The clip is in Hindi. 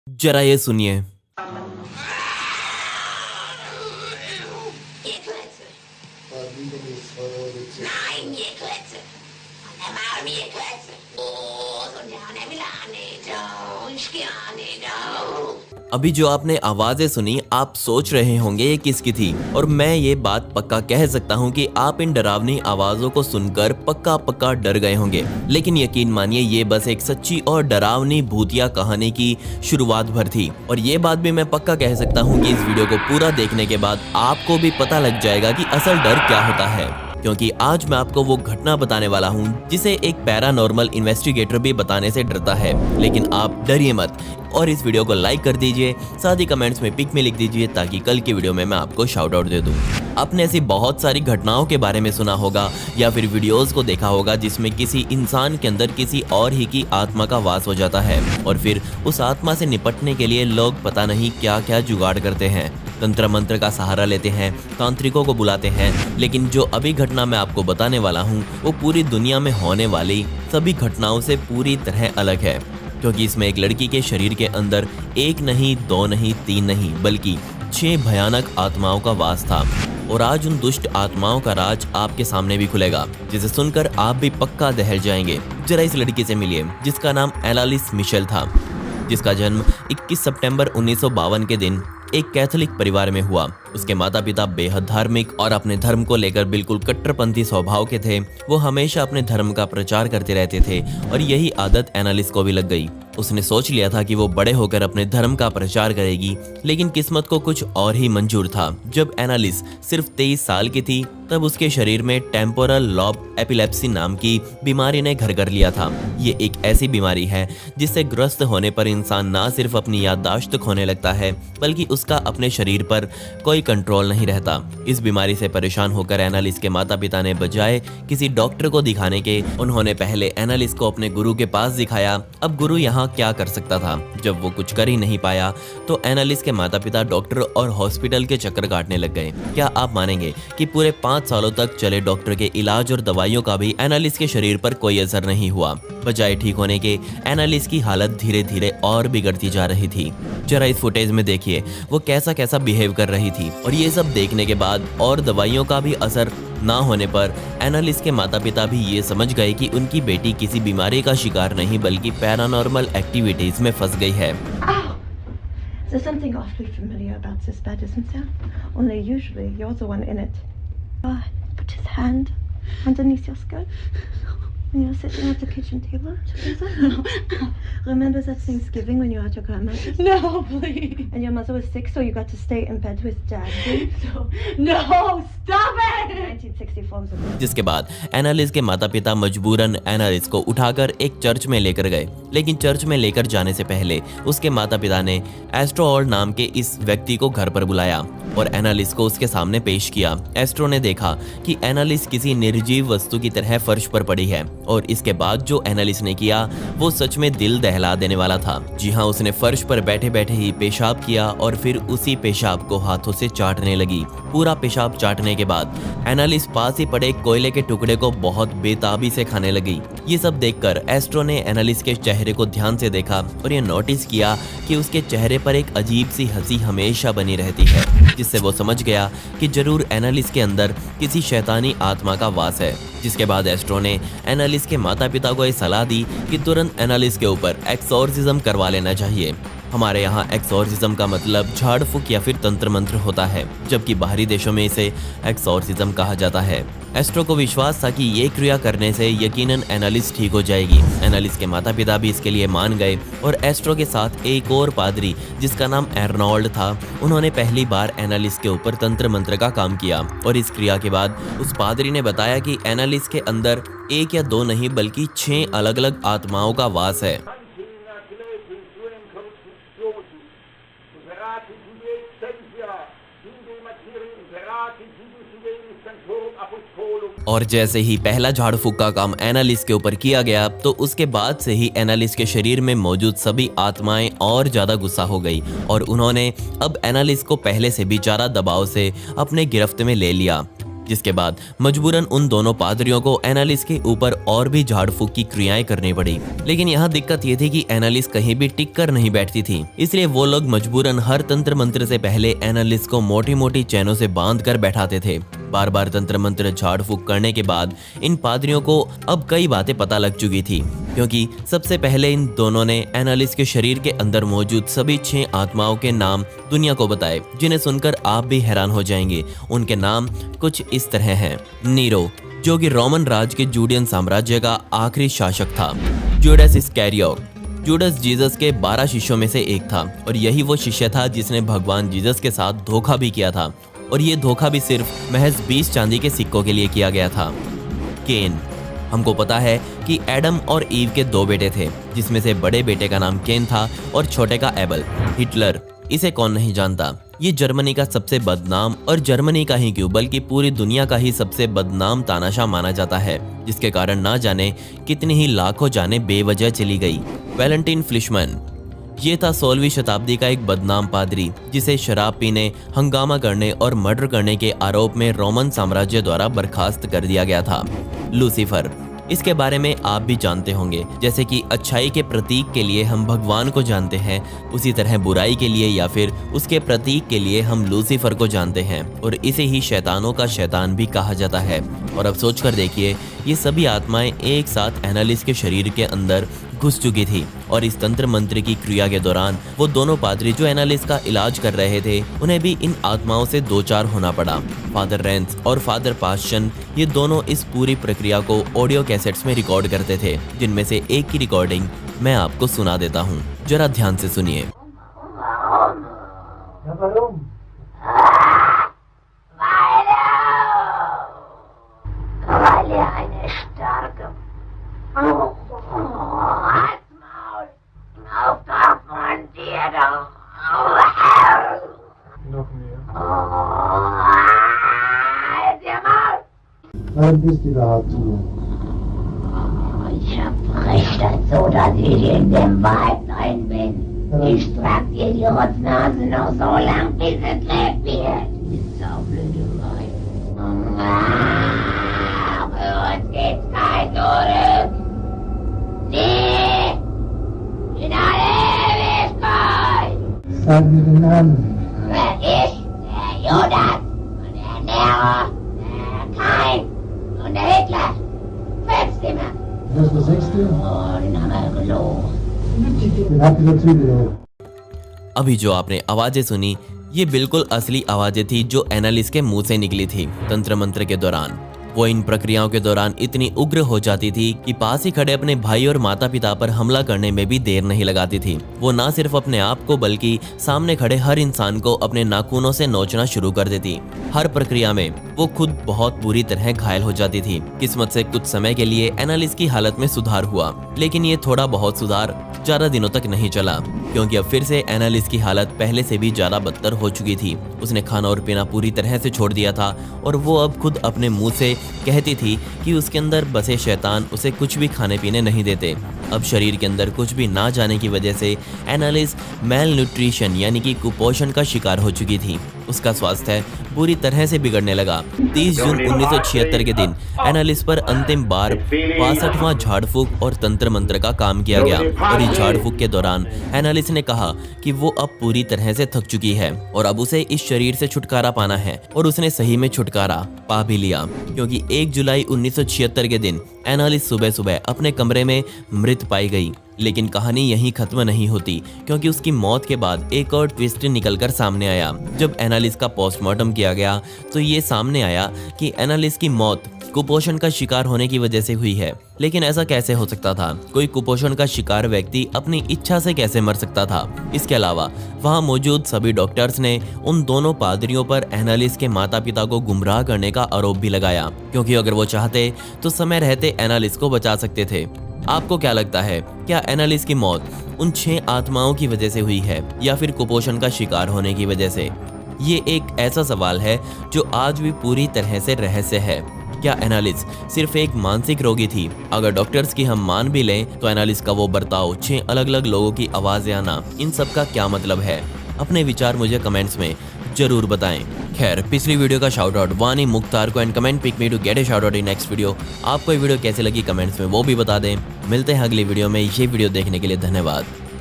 जरा ये सुनिए। Je kletse. Nein, je kletse. En waarom je kletse? Oh, so down every line, down, skinny, down. अभी जो आपने आवाजें सुनी, आप सोच रहे होंगे ये किसकी थी, और मैं ये बात पक्का कह सकता हूँ कि आप इन डरावनी आवाजों को सुनकर पक्का पक्का डर गए होंगे। लेकिन यकीन मानिए, ये बस एक सच्ची और डरावनी भूतिया कहानी की शुरुआत भर थी। और ये बात भी मैं पक्का कह सकता हूँ कि इस वीडियो को पूरा देखने के बाद आपको भी पता लग जाएगा कि असल डर क्या होता है। क्योंकि आज मैं आपको वो घटना बताने वाला हूँ जिसे एक पैरानॉर्मल इन्वेस्टिगेटर भी बताने से डरता है। लेकिन आप डरिए मत और इस वीडियो को लाइक कर दीजिए, साथ ही कमेंट्स में पिक में लिख दीजिए ताकि कल की वीडियो में मैं आपको शाउट आउट दे दूँ। आपने ऐसी बहुत सारी घटनाओं के बारे में सुना होगा या फिर वीडियोस को देखा होगा जिसमें किसी इंसान के अंदर किसी और ही की आत्मा का वास हो जाता है और फिर उस आत्मा से निपटने के लिए लोग पता नहीं क्या क्या जुगाड़ करते हैं, तंत्र मंत्र का सहारा लेते हैं, तांत्रिकों को बुलाते हैं। लेकिन जो अभी घटना मैं आपको बताने वाला हूँ वो पूरी दुनिया में होने वाली सभी घटनाओं से पूरी तरह अलग है, क्योंकि इसमें एक लड़की के शरीर के अंदर एक नहीं, दो नहीं, तीन नहीं, बल्कि 6 भयानक आत्माओं का वास था। और आज उन दुष्ट आत्माओं का राज आपके सामने भी खुलेगा, जिसे सुनकर आप भी पक्का दहल जाएंगे। जरा इस लड़की से मिलिए जिसका नाम एनालिस मिशेल था, जिसका जन्म 21 सितंबर 1952 के दिन एक कैथोलिक परिवार में हुआ। उसके माता पिता बेहद धार्मिक और अपने धर्म को लेकर बिल्कुल कट्टरपंथी स्वभाव के थे। वो हमेशा अपने धर्म का प्रचार करते रहते थे और यही आदत एनालिस को भी लग गई। उसने सोच लिया था कि वो बड़े होकर अपने धर्म का प्रचार करेगी, लेकिन किस्मत को कुछ और ही मंजूर था। जब एनालिस सिर्फ 23 साल की थी तब उसके शरीर में टेम्पोरल लॉब एपिलेप्सी नाम की बीमारी ने घर कर लिया था। ये एक ऐसी बीमारी है जिससे ग्रस्त होने पर इंसान ना सिर्फ अपनी याददाश्त खोने लगता है, बल्कि उसका अपने शरीर पर कोई कंट्रोल नहीं रहता। इस बीमारी से परेशान होकर एनालिस के माता पिता ने बजाय किसी डॉक्टर को दिखाने के, उन्होंने पहले एनालिस को अपने गुरु के पास दिखाया। अब गुरु यहाँ क्या कर सकता था? जब वो कुछ कर ही नहीं पाया तो एनालिस के माता पिता डॉक्टर और हॉस्पिटल के चक्कर काटने लग गए। क्या आप मानेंगे कि पूरे 5 सालों तक चले डॉक्टर के इलाज और दवाइयों का भी एनालिस के शरीर पर कोई असर नहीं हुआ। बजाय ठीक होने के, एनालिस की हालत धीरे धीरे और बिगड़ती जा रही थी। जरा इस फुटेज में देखिए वो कैसा कैसा बिहेव कर रही थी। और ये सब देखने के बाद और दवाइयों का भी असर ना होने पर एनालिस के माता पिता भी ये समझ गए कि उनकी बेटी किसी बीमारी का शिकार नहीं बल्कि पैरानॉर्मल एक्टिविटीज में फंस गई है। Oh, there's something awfully familiar about this bed, isn't there? Only usually you're the one in it. Put his hand underneath your skirt. When you're sitting at the kitchen table together. Remember that Thanksgiving when you had your grandmother? No, please. And your mother was sick, so you got to stay in bed with Daddy? No, stop it! 1964 was a जिसके बाद एनालिस के माता पिता मजबूरन एनालिस को उठाकर एक चर्च में लेकर गए। लेकिन चर्च में लेकर जाने से पहले उसके माता पिता ने एस्ट्रोऑल नाम के इस व्यक्ति को घर पर बुलाया और एनालिस को उसके सामने पेश किया। एस्ट्रो ने देखा कि एनालिस किसी निर्जीव वस्तु की तरह फर्श पर पड़ी है और इसके बाद जो एनालिस ने किया वो सच में दिल दहला देने वाला था। जी हाँ, उसने फर्श पर बैठे बैठे ही पेशाब किया और फिर उसी पेशाब को हाथों से चाटने लगी। पूरा पेशाब चाटने के बाद एनालिस पास ही पड़े कोयले के टुकड़े को बहुत बेताबी से खाने लगी। ये सब देखकर एस्ट्रो ने एनालिस के चेहरे को ध्यान से देखा और ये नोटिस किया कि उसके चेहरे पर एक अजीब सी हंसी हमेशा बनी रहती है, जिससे वो समझ गया कि जरूर एनालिस के अंदर किसी शैतानी आत्मा का वास है। जिसके बाद एस्ट्रो ने एनालिस के माता पिता को ये सलाह दी कि तुरंत एनालिस के ऊपर एक्सोर्सिज्म करवा लेना चाहिए। हमारे यहाँ एक्सोर्सिज्म का मतलब झाड़ फूक या फिर तंत्र मंत्र होता है, जबकि बाहरी देशों में इसे एक्सोर्सिज्म कहा जाता है। एस्ट्रो को विश्वास था कि ये क्रिया करने से यकीनन एनालिस ठीक हो जाएगी। एनालिस के माता पिता भी इसके लिए मान गए और एस्ट्रो के साथ एक और पादरी जिसका नाम एर्नोल्ड था, उन्होंने पहली बार एनालिस के ऊपर तंत्र मंत्र का काम किया। और इस क्रिया के बाद उस पादरी ने बताया कि एनालिस के अंदर 1 या 2 नहीं बल्कि 6 अलग अलग आत्माओं का वास है। और जैसे ही पहला झाड़ फूक का काम एनालिस के ऊपर किया गया तो उसके बाद से ही एनालिस के शरीर में मौजूद सभी आत्माएं और ज्यादा गुस्सा हो गई और उन्होंने अब एनालिस को पहले से भी ज्यादा दबाव से अपने गिरफ्त में ले लिया। जिसके बाद मजबूरन उन दोनों पादरियों को एनालिस के ऊपर और भी झाड़ फूक की क्रियाएं करनी पड़ी। लेकिन यहाँ दिक्कत ये थी कि एनालिस कहीं भी टिक कर नहीं बैठती थी, इसलिए वो लोग मजबूरन हर तंत्र मंत्र से पहले एनालिस को मोटी मोटी चैनों से बांध कर बैठाते थे। बार बार तंत्र मंत्र झाड़ फूक करने के बाद इन पादरियों को अब कई बातें पता लग चुकी थी, क्योंकि सबसे पहले इन दोनों ने एनालिस के शरीर के अंदर मौजूद सभी 6 आत्माओं के नाम दुनिया को बताए, जिन्हें सुनकर आप भी हैरान हो जाएंगे। उनके नाम कुछ इस तरह हैं। नीरो, जो कि रोमन राज के जूडियन साम्राज्य का आखिरी शासक था। जूडास इस्कैरियोट, जूडास जीसस के 12 शिष्यों में से एक था और यही वो शिष्य था जिसने भगवान जीसस के साथ धोखा भी किया था, और ये धोखा भी सिर्फ महज 20 चांदी के सिक्कों के लिए किया गया था। केन, हमको पता है कि एडम और ईव के 2 बेटे थे, जिसमें से बड़े बेटे का नाम केन था और छोटे का एबल। हिटलर, इसे कौन नहीं जानता, ये जर्मनी का सबसे बदनाम, और जर्मनी का ही क्यों बल्कि पूरी दुनिया का ही सबसे बदनाम तानाशाह माना जाता है, जिसके कारण ना जाने कितनी ही लाखों जानें बेवजह चली गई। वैलेंटाइन फ्लिशमैन, ये था 16वीं शताब्दी का एक बदनाम पादरी, जिसे शराब पीने, हंगामा करने और मर्डर करने के आरोप में रोमन साम्राज्य द्वारा बर्खास्त कर दिया गया था। लूसीफर, इसके बारे में आप भी जानते होंगे, जैसे कि अच्छाई के प्रतीक के लिए हम भगवान को जानते हैं, उसी तरह बुराई के लिए या फिर उसके प्रतीक के लिए हम लूसीफर को जानते हैं, और इसे ही शैतानों का शैतान भी कहा जाता है। और अब सोच कर देखिए, ये सभी आत्माएं एक साथ एनालिस के शरीर के अंदर घुस चुकी थी, और इस तंत्र मंत्र की क्रिया के दौरान वो दोनों पादरी जो एनालिस का इलाज कर रहे थे, उन्हें भी इन आत्माओं से दो चार होना पड़ा। फादर रेंस और फादर पास्चन, ये दोनों इस पूरी प्रक्रिया को ऑडियो कैसेट्स में रिकॉर्ड करते थे, जिनमें से एक की रिकॉर्डिंग मैं आपको सुना देता हूँ, जरा ध्यान से सुनिए। Wann bist du überhaupt hier? Ich verspreche das so, dass ich in dem Wald drin bin. Ich trag dir die Rotznase noch so lang, bis es leer wird. Ist so blöde Weib. Für uns geht's kein Zurück. Nee, in alle Ewigkeit. Sag mir den Namen. Ich, der Judas und der Nero, der Kain und der Hitler. 5 Stimmen. Das ist der 6. Oh, den haben wir gelogen. Den habt ihr natürlich auch. अभी जो आपने आवाजें सुनी, ये बिल्कुल असली आवाजें थी जो एनालिस के मुंह से निकली थी तंत्र मंत्र के दौरान। वो इन प्रक्रियाओं के दौरान इतनी उग्र हो जाती थी कि पास ही खड़े अपने भाई और माता पिता पर हमला करने में भी देर नहीं लगाती थी। वो ना सिर्फ अपने आप को बल्कि सामने खड़े हर इंसान को अपने नाखूनों से नोचना शुरू कर देती। हर प्रक्रिया में वो खुद बहुत बुरी तरह घायल हो जाती थी। किस्मत से कुछ समय के लिए एनालिस की हालत में सुधार हुआ, लेकिन ये थोड़ा बहुत सुधार ज्यादा दिनों तक नहीं चला, क्योंकि अब फिर से एनालिस की हालत पहले से भी ज्यादा बदतर हो चुकी थी। उसने खाना और पीना पूरी तरह से छोड़ दिया था, और वो अब खुद अपने मुंह से कहती थी कि उसके अंदर बसे शैतान उसे कुछ भी खाने पीने नहीं देते। अब शरीर के अंदर कुछ भी ना जाने की वजह से एनालिस मेल न्यूट्रिशन यानी कि कुपोषण का शिकार हो चुकी थी। उसका स्वास्थ्य बुरी तरह से बिगड़ने लगा। 30 जून 1976 के दिन एनालिस पर अंतिम बार 65वां झाड़ फूक और तंत्र मंत्र का काम किया गया, और इस झाड़ फूक के दौरान एनालिस ने कहा कि वो अब पूरी तरह से थक चुकी है और अब उसे इस शरीर से छुटकारा पाना है, और उसने सही में छुटकारा पा भी लिया, क्योंकि 1 जुलाई 1976 के दिन एनालिस सुबह सुबह अपने कमरे में मृत पाई गई। लेकिन कहानी यहीं खत्म नहीं होती, क्योंकि उसकी मौत के बाद एक और ट्विस्ट निकलकर सामने आया। जब एनालिस का पोस्टमार्टम किया गया तो ये सामने आया कि एनालिस की मौत कुपोषण का शिकार होने की वजह से हुई है। लेकिन ऐसा कैसे हो सकता था? कोई कुपोषण का शिकार व्यक्ति अपनी इच्छा से कैसे मर सकता था? इसके अलावा वहां मौजूद सभी डॉक्टर्स ने उन दोनों पादरियों पर एनालिस के माता पिता को गुमराह करने का आरोप भी लगाया, क्योंकि अगर वो चाहते तो समय रहते एनालिस को बचा सकते थे। आपको क्या लगता है, क्या एनालिस की मौत उन 6 आत्माओं की वजह से हुई है या फिर कुपोषण का शिकार होने की वजह से? ये एक ऐसा सवाल है जो आज भी पूरी तरह से रहस्य है। क्या एनालिस सिर्फ एक मानसिक रोगी थी? अगर डॉक्टर्स की हम मान भी लें तो एनालिस का वो बर्ताव, 6 अलग अलग लोगों की आवाजें आना, इन सब का क्या मतलब है? अपने विचार मुझे कमेंट्स में जरूर बताएं। खैर, पिछली वीडियो का शाउट आउट वानी मुख्तार को and comment pick me to get a shout out in next video. आपको ये वीडियो कैसी लगी कमेंट्स में वो भी बता दें। मिलते हैं अगली वीडियो में। ये वीडियो देखने के लिए धन्यवाद।